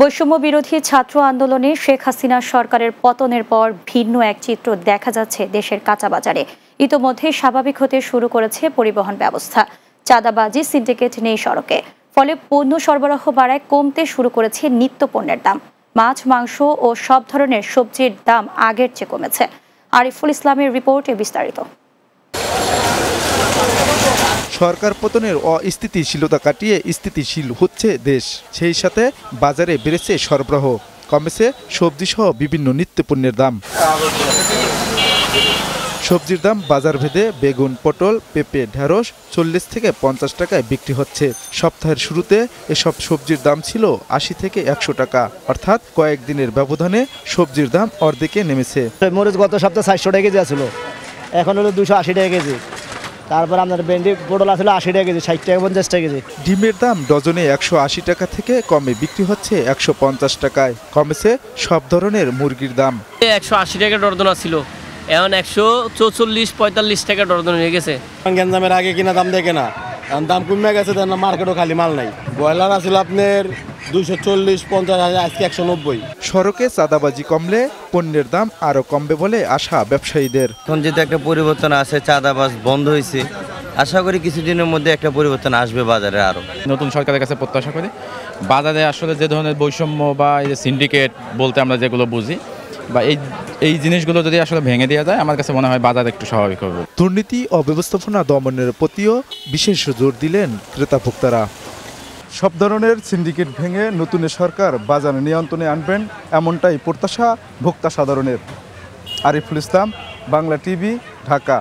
বৈষম্য বিরোধী ছাত্র আন্দোলনে শেখ হাসিনা সরকারের পতনের পর ভিন্ন এক চিত্র দেখা যাচ্ছে দেশের কাঁচাবাজারে। ইতোমধ্যে স্বাভাবিক হতে শুরু করেছে পরিবহন ব্যবস্থা। চাঁদাবাজি, সিন্ডিকেট নেই সড়কে, ফলে পণ্য সরবরাহ বাড়ায় কমতে শুরু করেছে নিত্য পণ্যের দাম। মাছ, মাংস ও সব ধরনের সবজির দাম আগের চেয়ে কমেছে। আরিফুল ইসলামের রিপোর্টে বিস্তারিত। সরকার পতনের অস্থিতিশীলতা কাটিয়ে স্থিতিশীল হচ্ছে দেশ। সেই সাথে বাজারে বেড়েছে সরবরাহ, কমেছে সবজি সহ বিভিন্ন নিত্যপণ্যের দাম। সবজির দাম বাজার ভেদে বেগুন, পটল, পেঁপে, ঢেঁড়স 40 থেকে 50 টাকায় বিক্রি হচ্ছে। সপ্তাহের শুরুতে এসব সবজির দাম ছিল 80 থেকে 100 টাকা, অর্থাৎ কয়েকদিনের ব্যবধানে সবজির দাম অর্ধেকে নেমেছে। মরিচ গত সপ্তাহে 400 টাকা কেজি ছিল, এখন হলো 280 টাকা কেজি। তারপর আপনার ভেন্ডি, পটল আসলে 80 টাকা কেজি, 60 টাকা 50 টাকা কেজি। ডিমের দাম ডজনে 180 টাকা থেকে কমে বিক্রি হচ্ছে 150 টাকায়। কমেছে সব ধরনের মুরগির দাম। 180 টাকা ডর্জন ছিল, এখন 144-45 টাকা ডর্জন হয়ে গেছে। গ্যাঞ্জামের আগে কিনা দাম দেখে না, এখন দাম কমে গেছে, মার্কেটও খালি মাল নাই। ব্রয়লার আসলে আপনার 240-50, আজকে 190। সড়কে চাঁদাবাজি কমলে পণ্যের দাম আরো কমবে বলে আশা ব্যবসায়ীদের। এখন যেহেতু একটা পরিবর্তন আছে, চাঁদাবাজ বন্ধ হয়েছে, আশা করি কিছুদিনের মধ্যে একটা পরিবর্তন আসবে বাজারে। আরো নতুন সরকারের কাছে প্রত্যাশা করি বাজারে আসলে যে ধরনের বৈষম্য বা এই যে সিন্ডিকেট বলতে আমরা যেগুলো বুঝি, বা এই জিনিসগুলো যদি আসলে ভেঙে দেওয়া যায়, আমার কাছে মনে হয় বাজার একটু স্বাভাবিক হবে। দুর্নীতি ও ব্যবস্থাপনা দমনের প্রতিও বিশেষ জোর দিলেন ক্রেতা ভোক্তারা। সব ধরনের সিন্ডিকেট ভেঙে নতুন সরকার বাজার নিয়ন্ত্রণে আনবেন, এমনটাই প্রত্যাশা ভোক্তা সাধারণের। আরিফুল ইসলাম, বাংলা টিভি, ঢাকা।